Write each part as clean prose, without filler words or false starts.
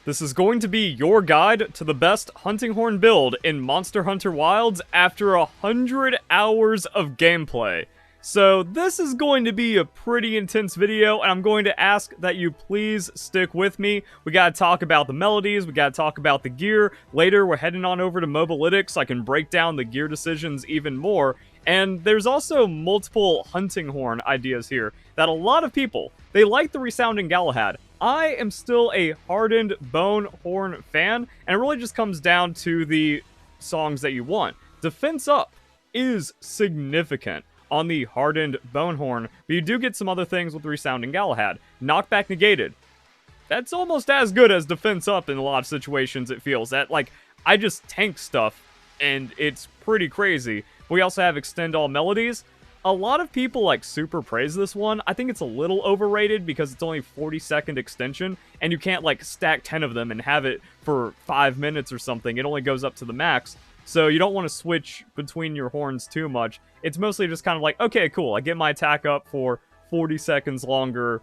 This is going to be your guide to the best hunting horn build in Monster Hunter Wilds after 100 hours of gameplay. So this is going to be a pretty intense video, and I'm going to ask that you please stick with me. We gotta talk about the melodies, we gotta talk about the gear. Later, we're heading on over to Mobalytics so I can break down the gear decisions even more. And there's also multiple hunting horn ideas here that a lot of people, they like the Resounding Galahad. I am still a hardened bone horn fan, and it really just comes down to the songs that you want. Defense up is significant on the hardened bone horn, but you do get some other things with the Resounding Galahad. Knockback negated. That's almost as good as defense up in a lot of situations, it feels. That, like, I just tank stuff, and it's pretty crazy. We also have extend all melodies. A lot of people, like, super praise this one. I think it's a little overrated because it's only 40-second extension, and you can't, like, stack 10 of them and have it for 5 minutes or something. It only goes up to the max, so you don't want to switch between your horns too much. It's mostly just kind of like, okay, cool, I get my attack up for 40 seconds longer,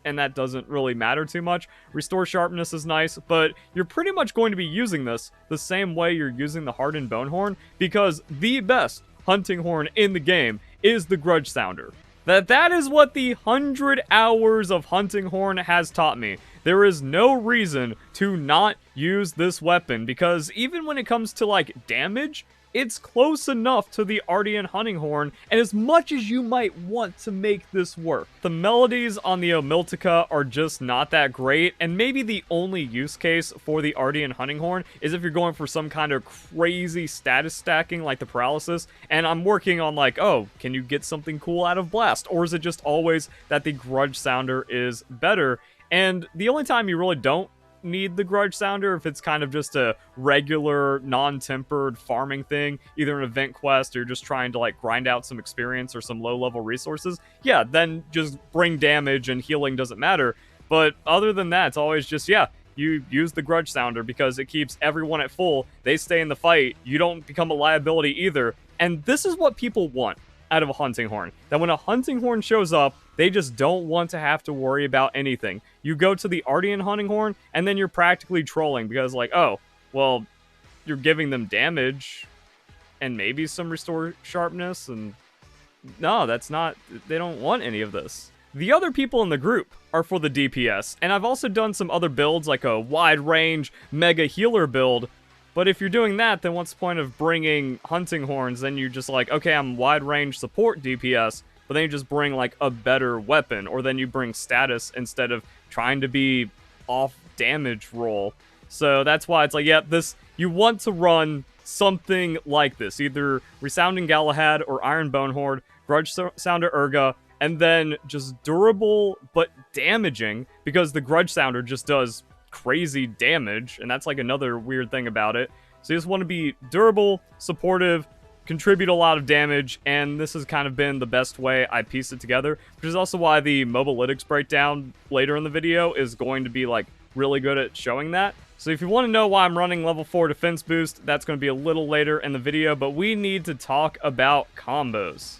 and that doesn't really matter too much. Restore sharpness is nice, but you're pretty much going to be using this the same way you're using the hardened bone horn, because the best hunting horn in the game is the Grudgesounder. That is what the 100 hours of hunting horn has taught me. There is no reason to not use this weapon, because even when it comes to, like, damage, it's close enough to the Ardean hunting horn, and as much as you might want to make this work, the melodies on the Omiltica are just not that great, and maybe the only use case for the Ardean hunting horn is if you're going for some kind of crazy status stacking like the paralysis, and I'm working on, like, oh, can you get something cool out of blast, or is it just always that the Grudgesounder is better? And the only time you really don't need the Grudgesounder, if it's kind of just a regular non-tempered farming thing, either an event quest or just trying to, like, grind out some experience or some low-level resources, yeah, then just bring damage and healing doesn't matter. But other than that, it's always just, yeah, you use the Grudgesounder because it keeps everyone at full, they stay in the fight, you don't become a liability either, and this is what people want out of a hunting horn. That when a hunting horn shows up, they just don't want to have to worry about anything. You go to the Ardean hunting horn, and then you're practically trolling because, like, oh, well, you're giving them damage and maybe some restore sharpness, and no, that's not, they don't want any of this. The other people in the group are for the DPS, and I've also done some other builds, like a wide range mega healer build. But if you're doing that, then what's the point of bringing hunting horns? Then you're just like, okay, I'm wide range support DPS, but then you just bring, like, a better weapon, or then you bring status instead of trying to be off damage roll. So that's why it's like, yeah, this, you want to run something like this, either Resounding Galahad or Iron Bone Horde, Grudgesounder Urga, and then just durable but damaging, because the Grudgesounder just does crazy damage, and that's, like, another weird thing about it. So you just want to be durable, supportive, contribute a lot of damage, and this has kind of been the best way I pieced it together, which is also why the Mobalytics breakdown later in the video is going to be, like, really good at showing that. So if you want to know why I'm running level 4 defense boost, that's going to be a little later in the video, but we need to talk about combos.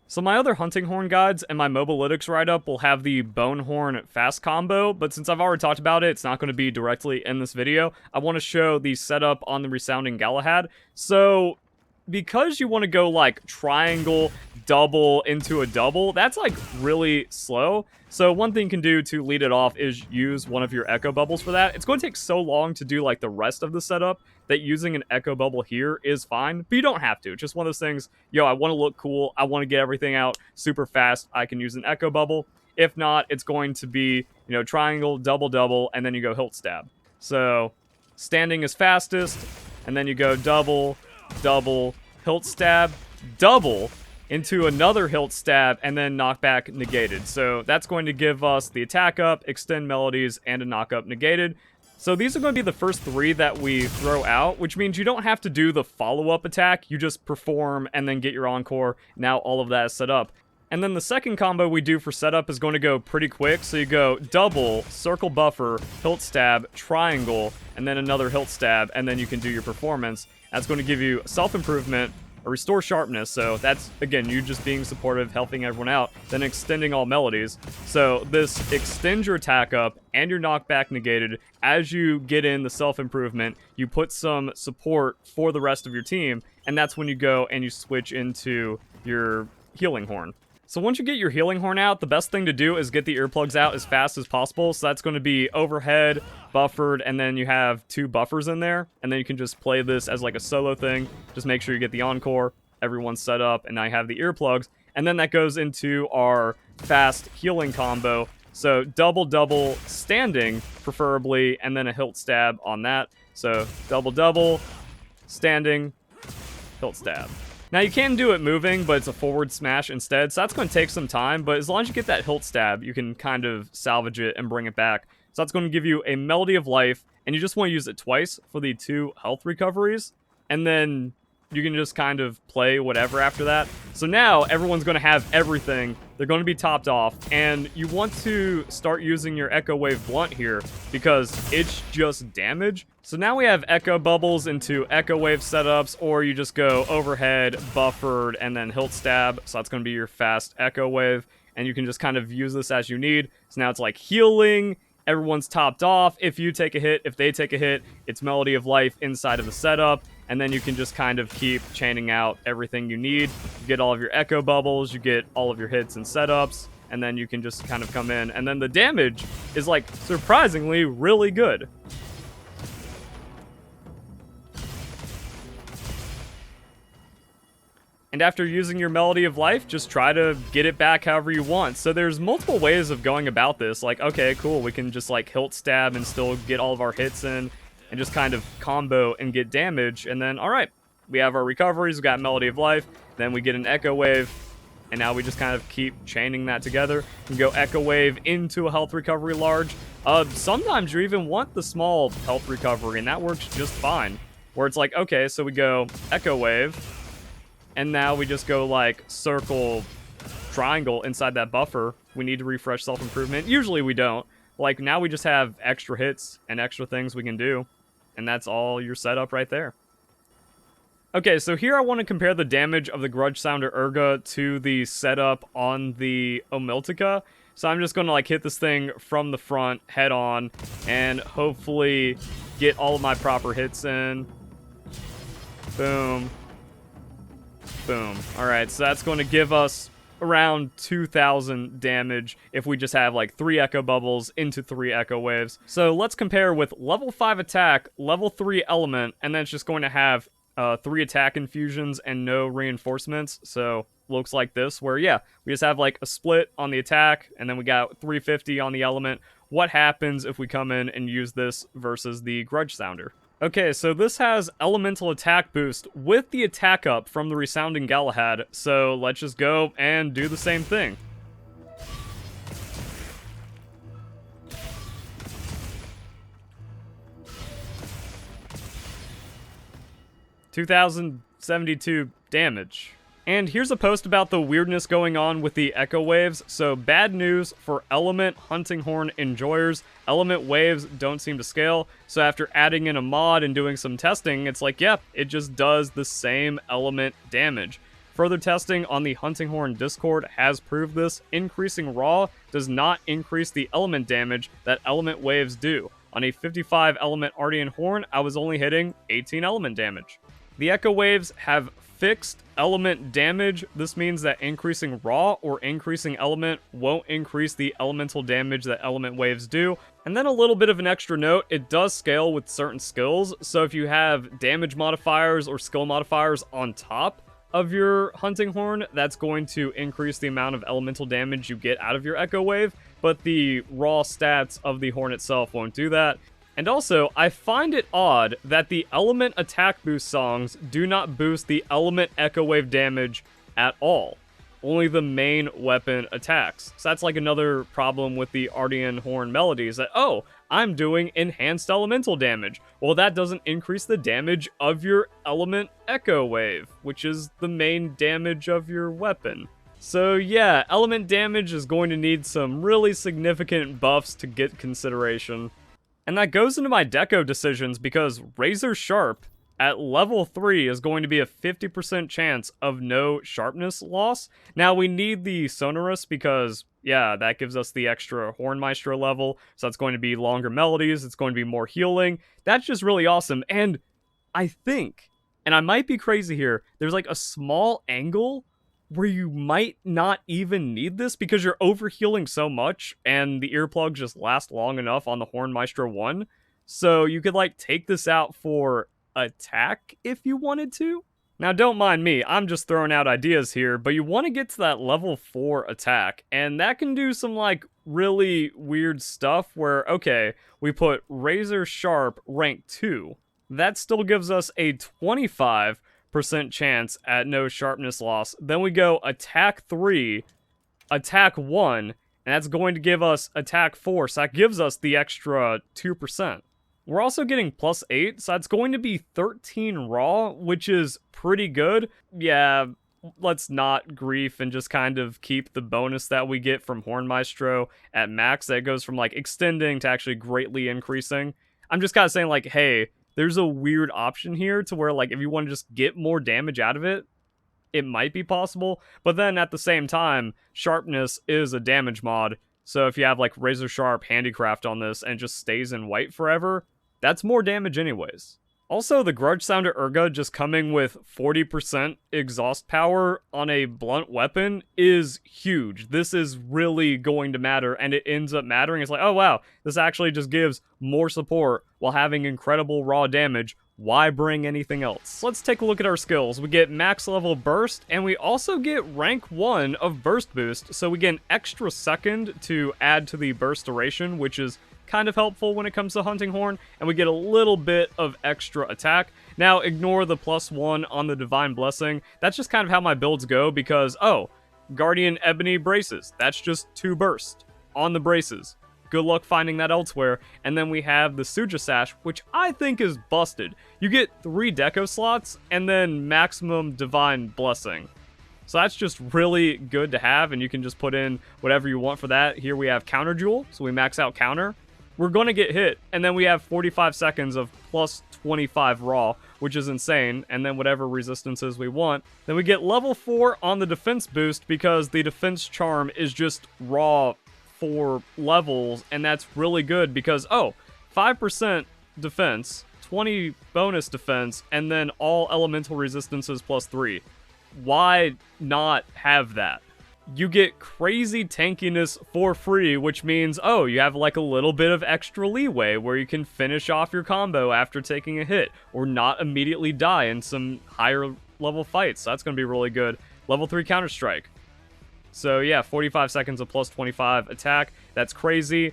So my other hunting horn guides and my Mobalytics write-up will have the bone horn fast combo, but since I've already talked about it, it's not going to be directly in this video. I want to show the setup on the Resounding Galahad. So because you want to go, like, triangle, double into a double, that's, like, really slow. So one thing you can do to lead it off is use one of your echo bubbles for that. It's going to take so long to do, like, the rest of the setup that using an echo bubble here is fine, but you don't have to. It's just one of those things, yo, I want to look cool, I want to get everything out super fast, I can use an echo bubble. If not, it's going to be, you know, triangle, double, double, and then you go hilt stab. So standing is fastest, and then you go double, double, hilt stab, double into another hilt stab, and then knockback negated. So that's going to give us the attack up, extend melodies, and a knock up negated. So these are going to be the first 3 that we throw out, which means you don't have to do the follow-up attack, you just perform and then get your encore. Now all of that is set up. And then the second combo we do for setup is going to go pretty quick. So you go double, circle buffer, hilt stab, triangle, and then another hilt stab, and then you can do your performance. That's going to give you self-improvement, a restore sharpness, so that's, again, you just being supportive, helping everyone out, then extending all melodies. So this extends your attack up and your knockback negated. As you get in the self-improvement, you put some support for the rest of your team, and that's when you go and you switch into your healing horn. So once you get your healing horn out, the best thing to do is get the earplugs out as fast as possible. So that's going to be overhead, buffered, and then you have 2 buffers in there. And then you can just play this as like a solo thing. Just make sure you get the encore, everyone's set up, and now you have the earplugs. And then that goes into our fast healing combo. So double standing, preferably, and then a hilt stab on that. So double, standing, hilt stab. Now, you can do it moving, but it's a forward smash instead, so that's going to take some time, but as long as you get that hilt stab, you can kind of salvage it and bring it back. So that's going to give you a Melody of Life, and you just want to use it twice for the 2 health recoveries, and then you can just kind of play whatever after that. So now, everyone's going to have everything. They're going to be topped off, and you want to start using your Echo Wave Blunt here, because it's just damage. So now we have Echo Bubbles into Echo Wave setups, or you just go overhead, buffered, and then hilt stab. So that's going to be your fast Echo Wave, and you can just kind of use this as you need. So now it's like healing, everyone's topped off. If you take a hit, if they take a hit, it's Melody of Life inside of the setup, and then you can just kind of keep chaining out everything you need. You get all of your Echo Bubbles, you get all of your hits and setups, and then you can just kind of come in, and then the damage is like surprisingly really good. And after using your Melody of Life, just try to get it back however you want. So there's multiple ways of going about this. Like, okay, cool, we can just like hilt stab and still get all of our hits in and just kind of combo and get damage. And then, all right, we have our recoveries, we got Melody of Life, then we get an Echo Wave, and now we just kind of keep chaining that together. You can go Echo Wave into a health recovery large. Sometimes you even want the small health recovery, and that works just fine. Where it's like, okay, so we go Echo Wave, and now we just go like circle, triangle inside that buffer. We need to refresh self-improvement. Usually we don't. Like now we just have extra hits and extra things we can do. And that's all your setup right there. Okay, so here I want to compare the damage of the Grudgesounder Urga to the setup on the Omiltica. So I'm just going to like hit this thing from the front, head on, and hopefully get all of my proper hits in. Boom. Boom. Alright, so that's going to give us around 2,000 damage if we just have like 3 Echo Bubbles into 3 Echo Waves. So let's compare with level 5 attack, level 3 element, and then it's just going to have 3 attack infusions and no reinforcements. So looks like this, where yeah, we just have like a split on the attack, and then we got 350 on the element. What happens if we come in and use this versus the Grudgesounder? Okay, so this has elemental attack boost with the attack up from the Resounding Galahad, so let's just go and do the same thing. $2,072 damage. And here's a post about the weirdness going on with the Echo Waves. So bad news for Element Hunting Horn enjoyers. Element Waves don't seem to scale. So after adding in a mod and doing some testing, it's like, yep, it just does the same element damage. Further testing on the Hunting Horn Discord has proved this. Increasing raw does not increase the element damage that Element Waves do. On a 55 element Ardean Horn, I was only hitting 18 element damage. The Echo Waves have fixed element damage. This means that increasing raw or increasing element won't increase the elemental damage that element waves do. And then a little bit of an extra note, it does scale with certain skills. So if you have damage modifiers or skill modifiers on top of your Hunting Horn, that's going to increase the amount of elemental damage you get out of your Echo Wave, but the raw stats of the horn itself won't do that. And also, I find it odd that the element attack boost songs do not boost the element Echo Wave damage at all. Only the main weapon attacks. So that's like another problem with the Ardean Horn melodies, that, oh, I'm doing enhanced elemental damage. Well, that doesn't increase the damage of your element Echo Wave, which is the main damage of your weapon. So yeah, element damage is going to need some really significant buffs to get consideration. And that goes into my deco decisions, because Razor Sharp at level 3 is going to be a 50% chance of no sharpness loss. Now, we need the Sonorous because, yeah, that gives us the extra Horn Maestro level, so that's going to be longer melodies, it's going to be more healing. That's just really awesome, and I think, and I might be crazy here, there's like a small angle where you might not even need this because you're overhealing so much, and the earplugs just last long enough on the Horn Maestro 1, so you could like take this out for attack if you wanted to. Now, don't mind me, I'm just throwing out ideas here, but you want to get to that level 4 attack, and that can do some, like, really weird stuff where, okay, we put Razor Sharp rank 2. That still gives us a 25% chance at no sharpness loss. Then we go attack 3, attack 1, and that's going to give us attack 4, so that gives us the extra 2%. We're also getting +8, so that's going to be 13 raw, which is pretty good. Yeah, let's not grief and just kind of keep the bonus that we get from Horn Maestro at max. That goes from, like, extending to actually greatly increasing. I'm just kind of saying, like, hey, there's a weird option here to where, like, if you want to just get more damage out of it, it might be possible. But then at the same time, Sharpness is a damage mod. So if you have, like, Razor Sharp Handicraft on this and it just stays in white forever, that's more damage anyways. Also, the Grudgesounder Urga just coming with 40% exhaust power on a blunt weapon is huge. This is really going to matter, and it ends up mattering. It's like, oh wow, this actually just gives more support while having incredible raw damage. Why bring anything else? Let's take a look at our skills. We get max level burst, and we also get rank 1 of burst boost, so we get an extra second to add to the burst duration, which is kind of helpful when it comes to Hunting Horn, and we get a little bit of extra attack. Now, ignore the +1 on the Divine Blessing. That's just kind of how my builds go because, oh, Guardian Ebony braces. That's just 2 burst on the braces. Good luck finding that elsewhere. And then we have the Suja Sash, which I think is busted. You get 3 Deco slots and then maximum Divine Blessing. So that's just really good to have, and you can just put in whatever you want for that. Here we have Counter Jewel, so we max out Counter. We're going to get hit, and then we have 45 seconds of +25 raw, which is insane, and then whatever resistances we want. Then we get level 4 on the defense boost because the defense charm is just raw 4 levels, and that's really good because, oh, 5% defense, 20 bonus defense, and then all elemental resistances +3. Why not have that? You get crazy tankiness for free, which means, oh, you have like a little bit of extra leeway where you can finish off your combo after taking a hit, or not immediately die in some higher level fights. So that's going to be really good. Level 3 Counter-Strike. So yeah, 45 seconds of +25 attack. That's crazy.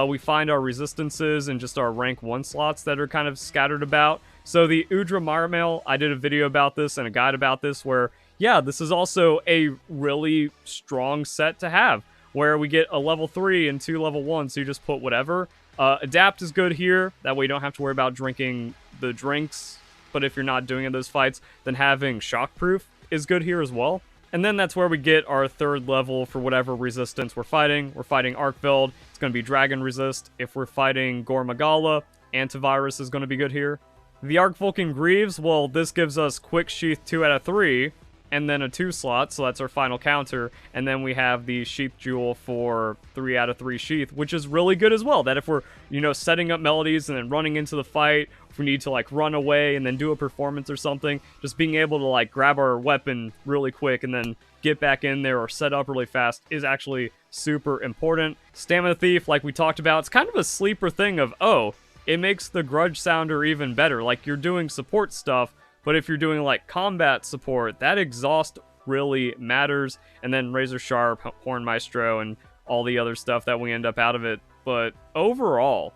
We find our resistances and just our rank 1 slots that are kind of scattered about. So the Udra Marmail, I did a video about this and a guide about this where, yeah, this is also a really strong set to have, where we get a level 3 and 2 level 1, so you just put whatever. Adapt is good here, that way you don't have to worry about drinking the drinks, but if you're not doing it in those fights, then having Shockproof is good here as well. And then that's where we get our 3rd level for whatever resistance we're fighting. We're fighting Arcveld, it's going to be Dragon Resist. If we're fighting Gormagala, Antivirus is going to be good here. The Archvulcan Greaves, well, this gives us Quick Sheath 2 out of 3, and then a 2 slot, so that's our final counter, and then we have the Sheath Jewel for 3 out of 3 Sheath, which is really good as well, that if we're, you know, setting up melodies and then running into the fight, if we need to, like, run away and then do a performance or something, just being able to, like, grab our weapon really quick and then get back in there or set up really fast is actually super important. Stamina Thief, like we talked about, it's kind of a sleeper thing of, oh, it makes the Grudgesounder even better, like, you're doing support stuff, but if you're doing, like, combat support, that exhaust really matters. And then Razor Sharp, Horn Maestro, and all the other stuff that we end up out of it. But overall,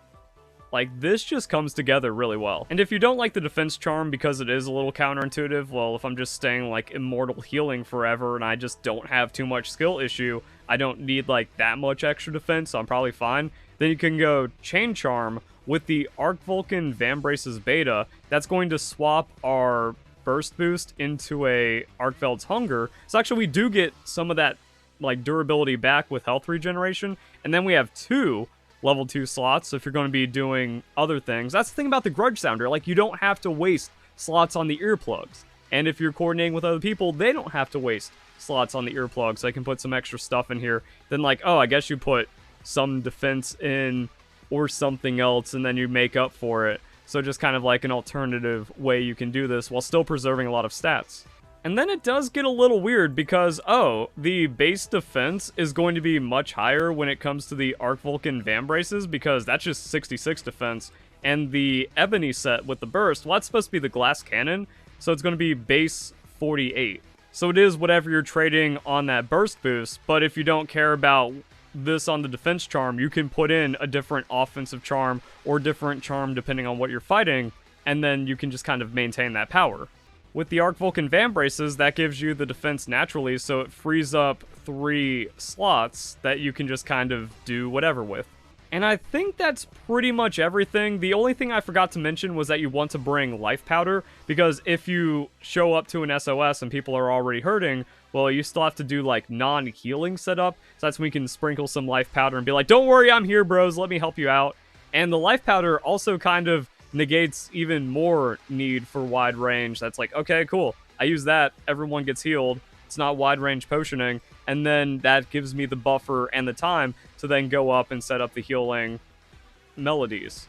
like, this just comes together really well. And if you don't like the defense charm because it is a little counterintuitive, well, if I'm just staying, like, immortal healing forever and I just don't have too much skill issue, I don't need, like, that much extra defense, so I'm probably fine. Then you can go Chain Charm with the Archvulcan Vambrace's Beta. That's going to swap our burst boost into a Arcveld's Hunger. So actually we do get some of that, like, durability back with health regeneration. And then we have 2 level 2 slots, so if you're going to be doing other things. That's the thing about the Grudgesounder, like, you don't have to waste slots on the earplugs. And if you're coordinating with other people, they don't have to waste slots on the earplugs. So I can put some extra stuff in here. Then like, oh, I guess you put some defense in or something else, and then you make up for it. So just kind of like an alternative way you can do this while still preserving a lot of stats. And then it does get a little weird because, oh, the base defense is going to be much higher when it comes to the Arc Vulcan Vambraces because that's just 66 defense. And the Ebony set with the burst, well, that's supposed to be the glass cannon, so it's going to be base 48. So it is whatever you're trading on that burst boost, but if you don't care about this on the defense charm, you can put in a different offensive charm or different charm depending on what you're fighting, and then you can just kind of maintain that power. With the Arc Vulcan Vambraces, that gives you the defense naturally, so it frees up 3 slots that you can just kind of do whatever with. And I think that's pretty much everything. The only thing I forgot to mention was that you want to bring life powder, because if you show up to an SOS and people are already hurting, well, you still have to do like non-healing setup, so that's when we can sprinkle some life powder and be like, don't worry, I'm here, bros, let me help you out. And the life powder also kind of negates even more need for wide range. That's like, okay, cool, I use that, everyone gets healed, it's not wide range potioning, and then that gives me the buffer and the time to then go up and set up the healing melodies.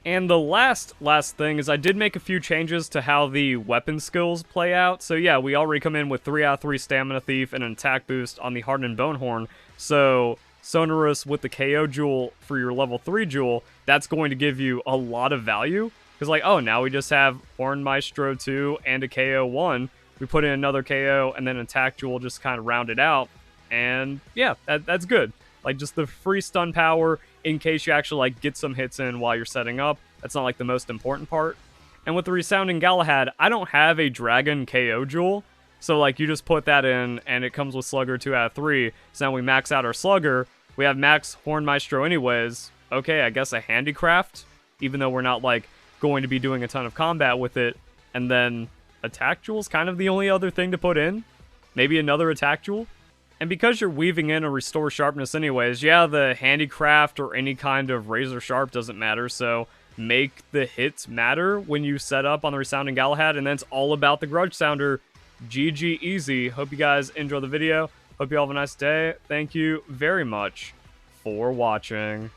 And the last thing is I did make a few changes to how the weapon skills play out. So yeah, we already come in with 3 out of 3 Stamina Thief and an attack boost on the Hardened Bonehorn. So Sonorous with the KO jewel for your level 3 jewel, that's going to give you a lot of value. Because like, oh, now we just have Horn Maestro 2 and a KO 1. We put in another KO and then an attack jewel just kind of round it out. And yeah, that's good. Like just the free stun power in case you actually like get some hits in while you're setting up. That's not like the most important part. And with the Resounding Galahad, I don't have a Dragon KO jewel. So like you just put that in and it comes with Slugger 2 out of 3. So now we max out our Slugger. We have max Horn Maestro anyways. Okay, I guess a Handicraft, even though we're not like going to be doing a ton of combat with it. And then attack jewel's kind of the only other thing to put in. Maybe another attack jewel. And because you're weaving in a Restore Sharpness anyways, yeah, the Handicraft or any kind of Razor Sharp doesn't matter, so make the hits matter when you set up on the Resounding Galahad, and then it's all about the Grudgesounder. GG easy. Hope you guys enjoy the video. Hope you all have a nice day. Thank you very much for watching.